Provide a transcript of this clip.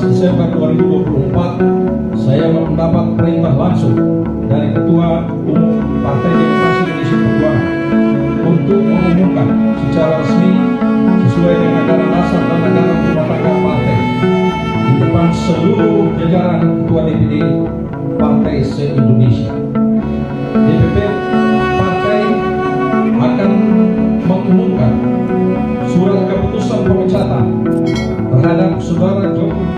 Desember 2024, saya mendapat perintah langsung dari Ketua Umum Partai Demokrasi Indonesia Perjuangan untuk mengumumkan secara resmi sesuai dengan anggaran dasar dan anggaran rumah tangga partai di depan seluruh jajaran Ketua DPD Partai se-Indonesia. DPP Partai akan mengumumkan surat keputusan pemecatan terhadap Saudara Joko